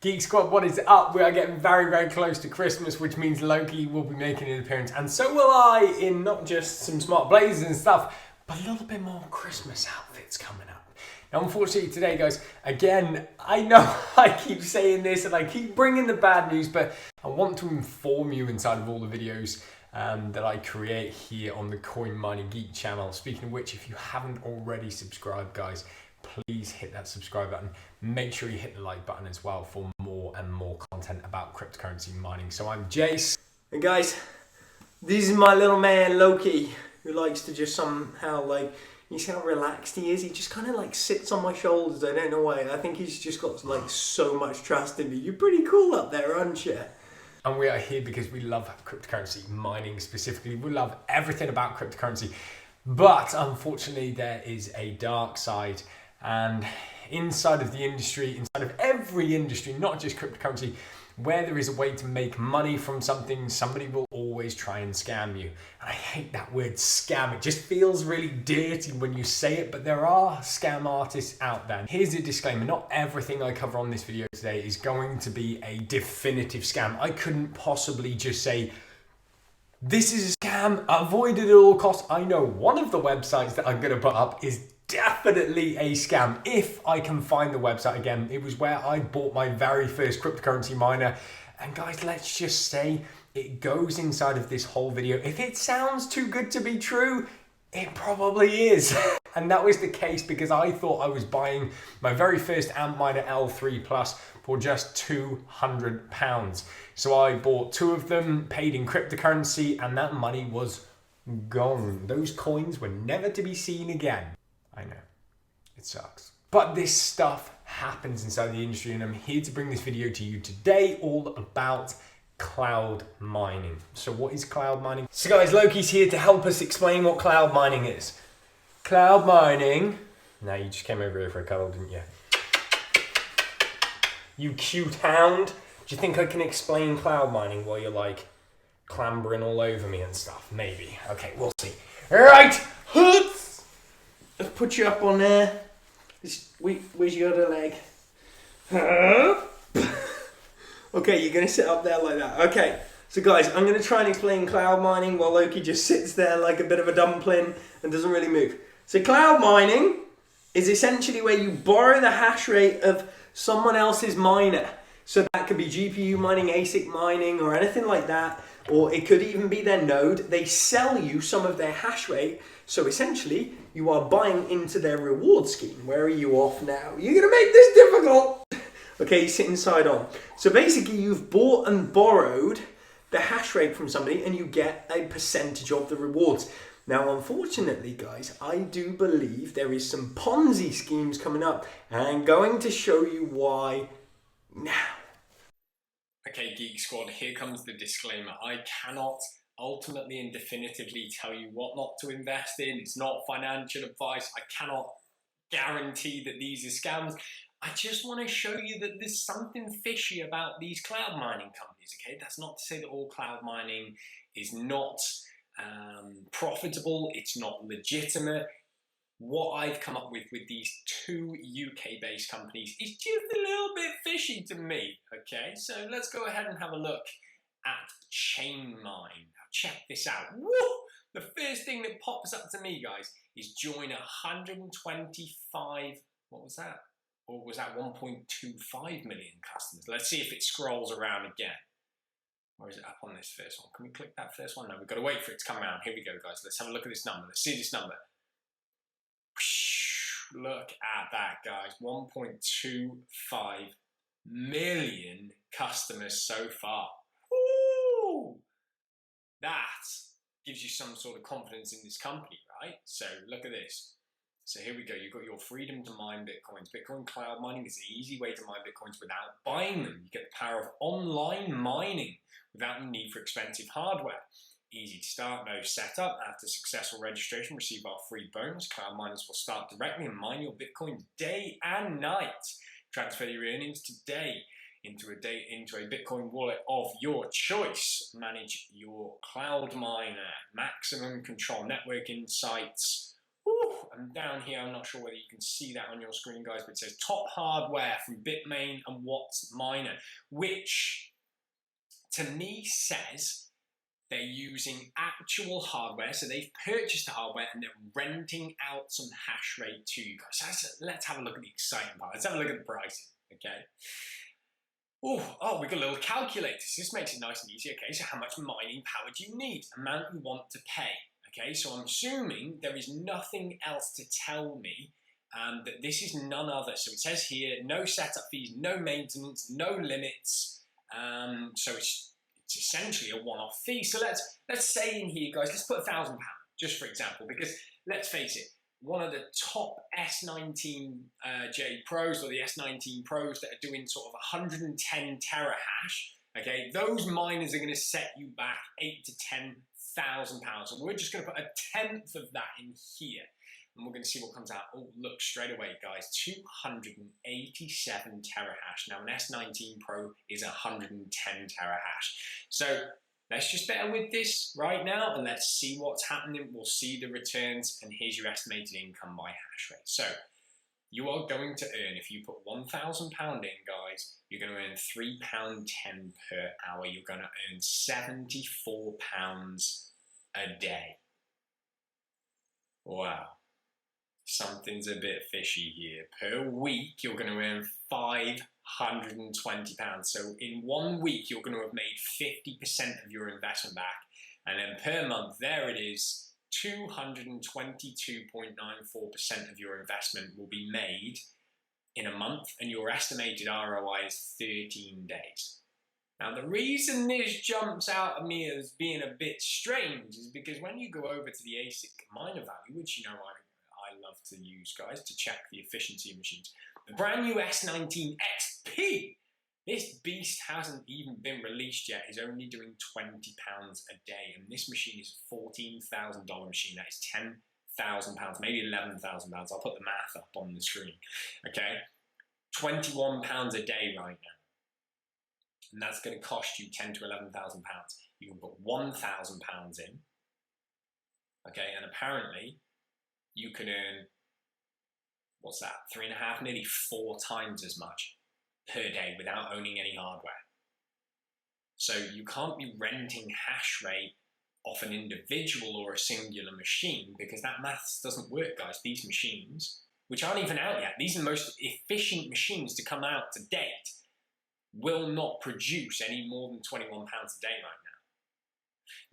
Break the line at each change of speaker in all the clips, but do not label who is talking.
Geek Squad, what is up? We are getting very, very close to Christmas, which means Loki will be making an appearance, and so will I, in not just some smart blazers and stuff, but a little bit more Christmas outfits coming up. Now, unfortunately today, guys, again, I know I keep saying this and I keep bringing the bad news, but I want to inform you inside of all the videos that I create here on the Coin Mining Geek channel. Speaking of which, if you haven't already subscribed, guys, please hit that subscribe button. Make sure you hit the like button as well for more and more content about cryptocurrency mining. So I'm Jace.
And guys, this is my little man Loki, who likes to just somehow you see how relaxed he is? He just kind of sits on my shoulders. I don't know why. I think he's just got so much trust in me. You're pretty cool up there, aren't you?
And we are here because we love cryptocurrency mining specifically. We love everything about cryptocurrency. But unfortunately, there is a dark side. And inside of the industry, inside of every industry, not just cryptocurrency, where there is a way to make money from something, somebody will always try and scam you. And I hate that word scam. It just feels really dirty when you say it, but there are scam artists out there. Here's a disclaimer. Not everything I cover on this video today is going to be a definitive scam. I couldn't possibly just say, this is a scam, avoid it at all costs. I know one of the websites that I'm going to put up is definitely a scam. If I can find the website again, it was where I bought my very first cryptocurrency miner. And guys, let's just say it goes inside of this whole video. If it sounds too good to be true, it probably is. And that was the case because I thought I was buying my very first Antminer L3 Plus for just £200. So I bought two of them, paid in cryptocurrency, and that money was gone. Those coins were never to be seen again. I know, it sucks. But this stuff happens inside the industry, and I'm here to bring this video to you today all about cloud mining. So what is cloud mining? So guys, Loki's here to help us explain what cloud mining is. Cloud mining, now you just came over here for a cuddle, didn't you? You cute hound. Do you think I can explain cloud mining while you're clambering all over me and stuff? Maybe. Okay, we'll see. All right, let's put you up on there. Where's your other leg? Okay, you're going to sit up there like that. Okay, so guys, I'm going to try and explain cloud mining while Loki just sits there like a bit of a dumpling and doesn't really move. So cloud mining is essentially where you borrow the hash rate of someone else's miner. So that could be GPU mining, ASIC mining, or anything like that. Or it could even be their node. They sell you some of their hash rate. So essentially, you are buying into their reward scheme. Where are you off now? You're going to make this difficult. Okay, sitting side on. So basically, you've bought and borrowed the hash rate from somebody and you get a percentage of the rewards. Now, unfortunately, guys, I do believe there is some Ponzi schemes coming up. And I'm going to show you why now. Okay, Geek Squad, here comes the disclaimer. I cannot ultimately and definitively tell you what not to invest in. It's not financial advice. I cannot guarantee that these are scams. I just want to show you that there's something fishy about these cloud mining companies, okay? That's not to say that all cloud mining is not profitable. It's not legitimate. What I've come up with these two UK-based companies is just a little bit fishy to me, okay? So let's go ahead and have a look at Chainmine. Now check this out. Woo! The first thing that pops up to me, guys, is join 125, what was that? Or was that 1.25 million customers? Let's see if it scrolls around again. Or is it up on this first one? Can we click that first one? No, we've got to wait for it to come around. Here we go, guys. Let's have a look at this number. Let's see this number. Look at that, guys. 1.25 million customers so far. Woo! That gives you some sort of confidence in this company, right? So look at this. So here we go. You've got your freedom to mine Bitcoins. Bitcoin cloud mining is an easy way to mine Bitcoins without buying them. You get the power of online mining without the need for expensive hardware. Easy to start, no setup. After successful registration, receive our free bonus. Cloud miners will start directly and mine your Bitcoin day and night. Transfer your earnings today into a Bitcoin wallet of your choice. Manage your cloud miner. Maximum control, network insights. Woo! And down here, I'm not sure whether you can see that on your screen, guys, but it says top hardware from Bitmain and Watts Miner, which to me says they're using actual hardware. So they've purchased the hardware and they're renting out some hash rate to you guys. So let's have a look at the exciting part. Let's have a look at the pricing, okay? Oh, we've got a little calculator. So this makes it nice and easy, okay? So how much mining power do you need? Amount you want to pay, okay? So I'm assuming there is nothing else to tell me that this is none other. So it says here, no setup fees, no maintenance, no limits. So it's essentially a one-off fee. So let's say in here, guys, let's put £1,000, just for example, because let's face it, one of the top S19J Pros or the S19 Pros that are doing sort of 110 terahash, okay, those miners are going to set you back £8,000 to £10,000. So we're just going to put a tenth of that in here. And we're going to see what comes out. Oh, look, straight away, guys, 287 terahash. Now, an S19 Pro is 110 terahash. So let's just bear with this right now and let's see what's happening. We'll see the returns, and here's your estimated income by hash rate. So you are going to earn, if you put £1,000 in, guys, you're going to earn £3.10 per hour. You're going to earn £74 a day. Wow. Something's a bit fishy here. Per week, you're going to earn £520. So in 1 week, you're going to have made 50% of your investment back. And then per month, there it is, 222.94% of your investment will be made in a month, and your estimated ROI is 13 days. Now, the reason this jumps out at me as being a bit strange is because when you go over to the ASIC miner value, which you know I love to use, guys, to check the efficiency of machines. The brand new S19 XP, this beast hasn't even been released yet, is only doing £20 a day. And this machine is a $14,000 machine. That is £10,000, maybe £11,000. I'll put the math up on the screen, okay? £21 a day right now. And that's going to cost you £10,000 to £11,000. You can put £1,000 in, okay? And apparently, you can earn, what's that, 3.5, nearly 4 times as much per day without owning any hardware. So you can't be renting hash rate off an individual or a singular machine because that maths doesn't work, guys. These machines, which aren't even out yet, these are the most efficient machines to come out to date, will not produce any more than £21 a day right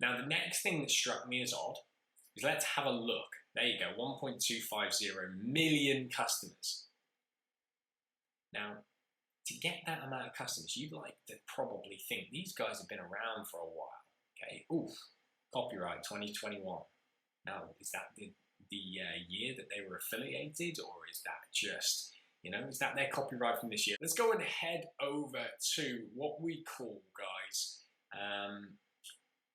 now. Now, the next thing that struck me as odd is let's have a look. There you go, 1.250 million customers. Now, to get that amount of customers, you'd like to probably think these guys have been around for a while. Okay, oof, copyright 2021. Now, is that the year that they were affiliated, or is that just, is that their copyright from this year? Let's go and head over to what we call, guys,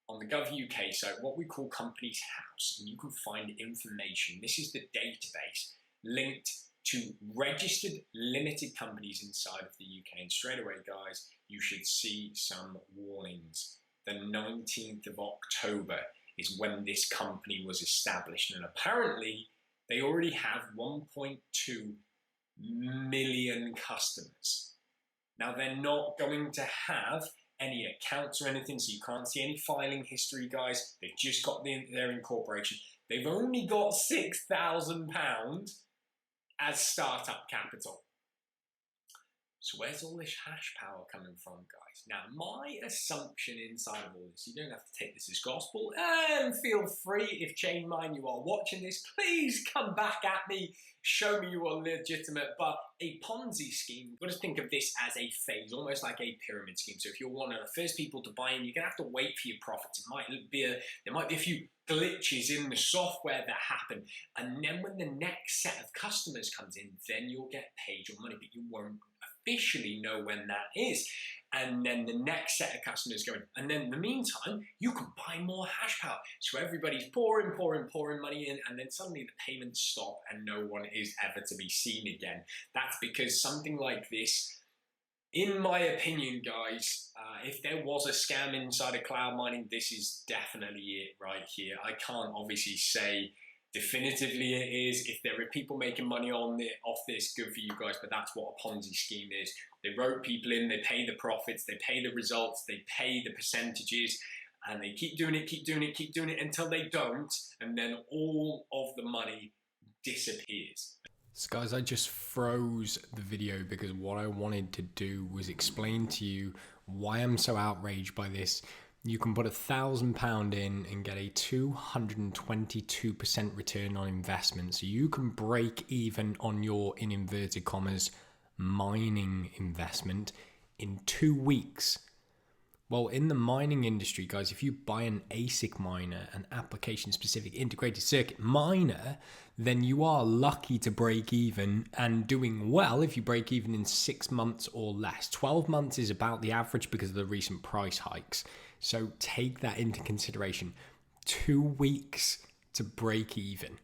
on the Gov UK site, what we call Companies House, and you can find information. This is the database linked to registered limited companies inside of the UK. And straight away, guys, you should see some warnings. The 19th of October is when this company was established. And apparently, they already have 1.2 million customers. Now, they're not going to have any accounts or anything, so you can't see any filing history, guys. They've just got their incorporation. They've only got £6,000 as startup capital. So where's all this hash power coming from, guys? Now, my assumption inside of all this, you don't have to take this as gospel, and feel free, if Chainmine, you are watching this, please come back at me, show me you are legitimate, but a Ponzi scheme, you've got to think of this as a phase, almost like a pyramid scheme. So if you're one of the first people to buy in, you're going to have to wait for your profits. There might be a few glitches in the software that happen, and then when the next set of customers comes in, then you'll get paid your money, but you won't officially know when that is. And then the next set of customers go in, and then in the meantime, you can buy more hash power. So everybody's pouring money in, and then suddenly the payments stop and no one is ever to be seen again. That's because something like this, in my opinion, guys, if there was a scam inside of cloud mining, this is definitely it right here. I can't obviously say Definitively it is. If there are people making money off this, good for you guys, but that's what a Ponzi scheme is. They rope people in, they pay the profits, they pay the results, they pay the percentages, and they keep doing it until they don't, and then all of the money disappears. So guys, I just froze the video because what I wanted to do was explain to you why I'm so outraged by this. You can put £1,000 in and get a 222% return on investment. So you can break even on your, in inverted commas, mining investment in 2 weeks. Well, in the mining industry, guys, if you buy an ASIC miner, an application-specific integrated circuit miner, then you are lucky to break even, and doing well if you break even in 6 months or less. 12 months is about the average because of the recent price hikes. So take that into consideration. 2 weeks to break even.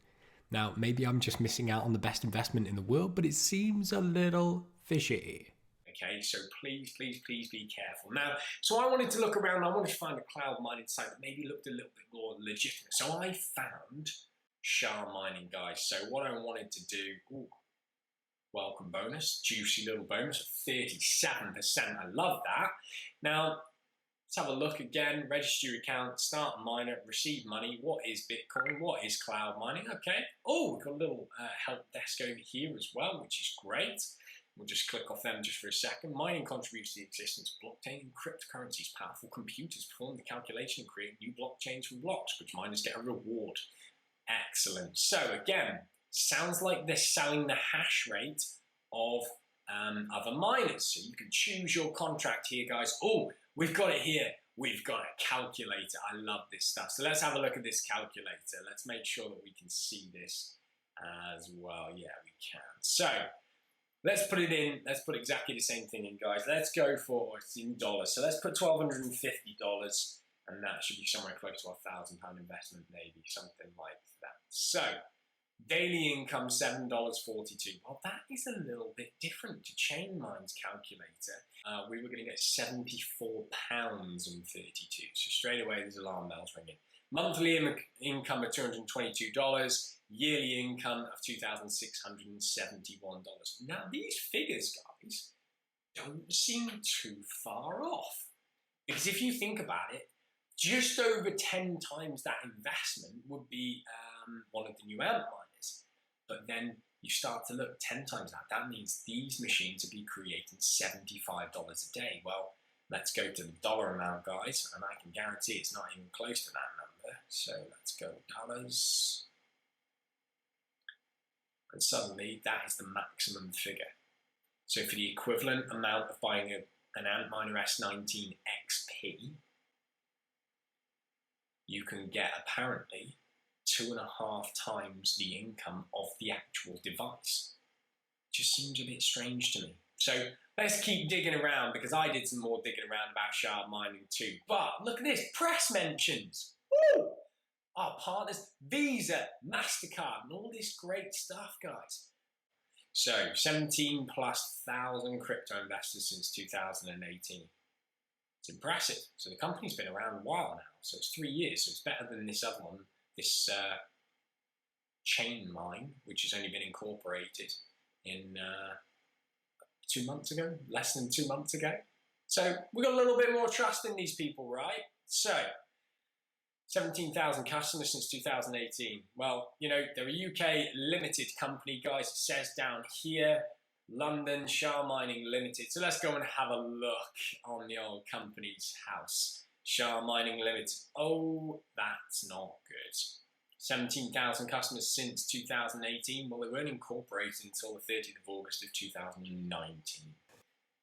Now, maybe I'm just missing out on the best investment in the world, but it seems a little fishy. Okay, so please be careful. Now, so I wanted to look around, I wanted to find a cloud mining site that maybe looked a little bit more legitimate. So I found Chainmine, guys. So what I wanted to do, welcome bonus, juicy little bonus of 37%. I love that. Now, let's have a look again. Register your account, start a miner, receive money. What is Bitcoin? What is cloud mining? Okay. Oh, we've got a little help desk over here as well, which is great. We'll just click off them just for a second. Mining contributes to the existence of blockchain and cryptocurrencies. Powerful computers perform the calculation and create new blockchains from blocks, which miners get a reward. Excellent. So again, sounds like they're selling the hash rate of other miners. So you can choose your contract here, guys. Oh, we've got it here. We've got a calculator. I love this stuff. So let's have a look at this calculator. Let's make sure that we can see this as well. Yeah, we can. So let's put it in. Let's put exactly the same thing in, guys. Let's go for, it's in dollars. So let's put $1,250, and that should be somewhere close to a £1,000 investment, maybe something like that. So daily income, $7.42. Well, that is a little bit different to Chainmine's calculator. We were going to get £74.32. So straight away, there's alarm bells ringing. Monthly income of $222. Yearly income of $2,671. Now, these figures, guys, don't seem too far off. Because if you think about it, just over 10 times that investment would be one of the new AMP miners. But then you start to look 10 times that. That means these machines would be creating $75 a day. Well, let's go to the dollar amount, guys, and I can guarantee it's not even close to that number. So let's go dollars. And suddenly that is the maximum figure. So for the equivalent amount of buying an Antminer S19 XP, you can get apparently 2.5 times the income of the actual device. Just seems a bit strange to me. So let's keep digging around, because I did some more digging around about shard mining too. But look at this, press mentions. Woo! Our partners, Visa, MasterCard, and all this great stuff, guys. So 17,000+ crypto investors since 2018. It's impressive. So the company's been around a while now. So it's 3 years. So it's better than this other one, this Chainmine, which has only been incorporated in 2 months ago, less than 2 months ago. So we've got a little bit more trust in these people, right? So 17,000 customers since 2018. Well, you know, they're a UK limited company, guys. It says down here, London, Chainmine Limited. So let's go and have a look on the old company's house. Chainmine Limited. Oh, that's not good. 17,000 customers since 2018. Well, they weren't incorporated until the 30th of August of 2019.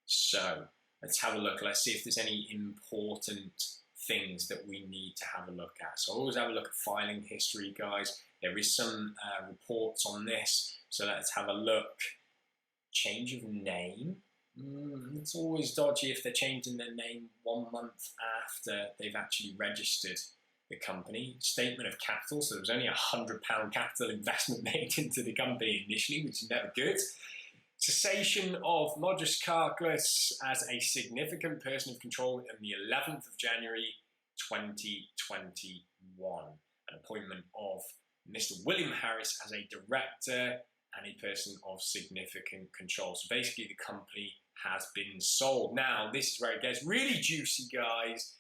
So let's have a look. Let's see if there's any important things that we need to have a look at. So always have a look at filing history, guys. There is some reports on this. So let's have a look. Change of name. It's always dodgy if they're changing their name 1 month after they've actually registered the company. Statement of capital. So there was only £100 capital investment made into the company initially, which is never good. Cessation of Modus Carclus as a significant person of control on the 11th of January 2021. An appointment of
Mr. William Harris as a director and a person of significant control. So basically the company has been sold. Now, this is where it gets really juicy, guys.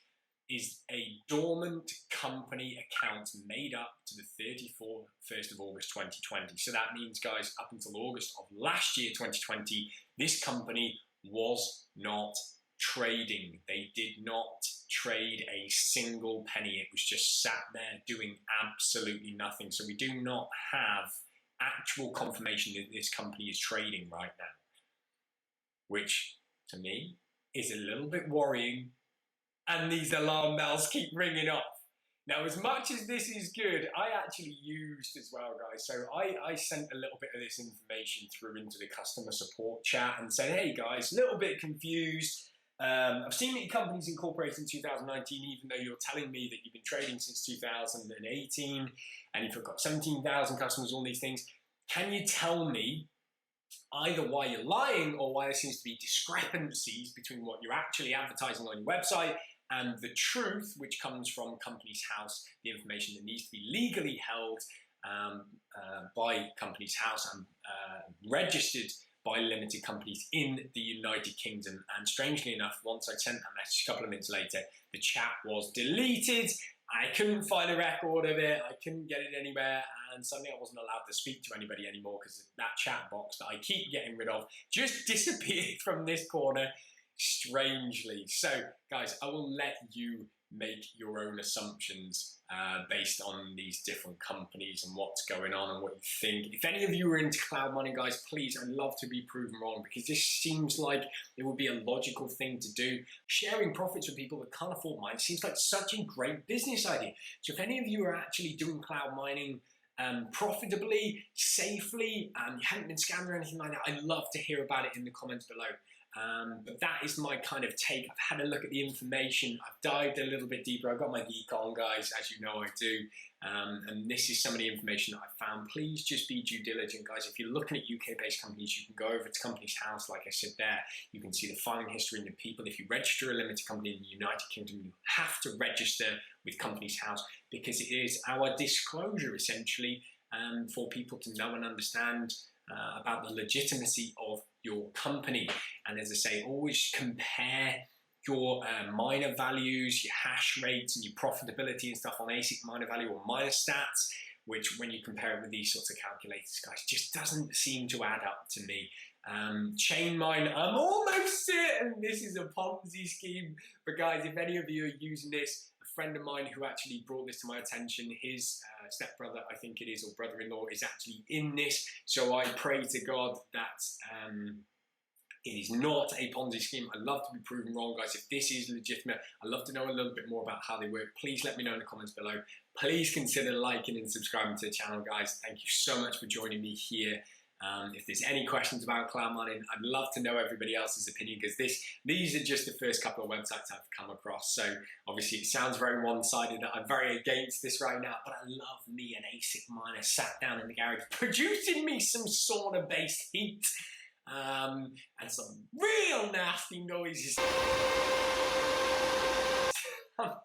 Is a dormant company account made up to the 31st of August 2020. So that means, guys, up until August of last year, 2020, this company was not trading. They did not trade a single penny. It was just sat there doing absolutely nothing. So we do not have actual confirmation that this company is trading right now, which to me is a little bit worrying. And these alarm bells keep ringing off. Now, as much as this is good, I actually used as well, guys. So I sent a little bit of this information through into the customer support chat and said, hey guys, a little bit confused. I've seen that your company's incorporated in 2019, even though you're telling me that you've been trading since 2018 and you've got 17,000 customers, all these things. Can you tell me either why you're lying or why there seems to be discrepancies between what you're actually advertising on your website and the truth, which comes from Companies House, the information that needs to be legally held by Companies House and registered by limited companies in the United Kingdom. And strangely enough, once I sent that message, a couple of minutes later, the chat was deleted. I couldn't find a record of it. I couldn't get it anywhere. And suddenly I wasn't allowed to speak to anybody anymore because that chat box that I keep getting rid of just disappeared from this corner strangely. So guys, I will let you make your own assumptions based on these different companies and what's going on and what you think. If any of you are into cloud mining, guys, please, I'd love to be proven wrong because this seems like it would be a logical thing to do. Sharing profits with people that can't afford mine seems like such a great business idea. So if any of you are actually doing cloud mining profitably, safely, you haven't been scammed or anything like that, I'd love to hear about it in the comments below. But that is my kind of take. I've had a look at the information. I've dived a little bit deeper. I've got my Geek on, guys, as you know I do. And this is some of the information that I've found. Please just be due diligent, guys. If you're looking at UK-based companies, you can go over to Companies House, like I said there. You can see the filing history and the people. If you register a limited company in the United Kingdom, you have to register with Companies House because it is our disclosure, essentially, for people to know and understand about the legitimacy of your company. And as I say, always compare your miner values, your hash rates and your profitability and stuff on ASIC miner value or miner stats, which when you compare it with these sorts of calculators, guys, just doesn't seem to add up to me. Chainmine, I'm almost certain this is a Ponzi scheme, but guys, if any of you are using this, a friend of mine who actually brought this to my attention, his stepbrother, I think it is, or brother-in-law, is actually in this, so I pray to God that it is not a Ponzi scheme. I'd love to be proven wrong, guys. If this is legitimate, I'd love to know a little bit more about how they work. Please let me know in the comments below. Please consider liking and subscribing to the channel, guys. Thank you so much for joining me here. If there's any questions about cloud mining, I'd love to know everybody else's opinion because these are just the first couple of websites I've come across. So obviously it sounds very one-sided that I'm very against this right now, but I love me an ASIC miner sat down in the garage producing me some sauna-based heat and some real nasty noises.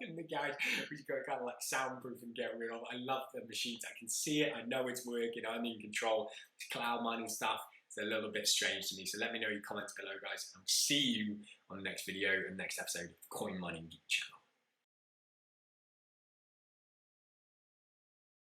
In the garage, which go kind of like soundproof and get rid of. I love the machines. I can see it. I know it's working. I'm in control. It's cloud mining stuff. It's a little bit strange to me. So let me know your comments below, guys. I'll see you on the next video and next episode of Coin Mining Geek channel.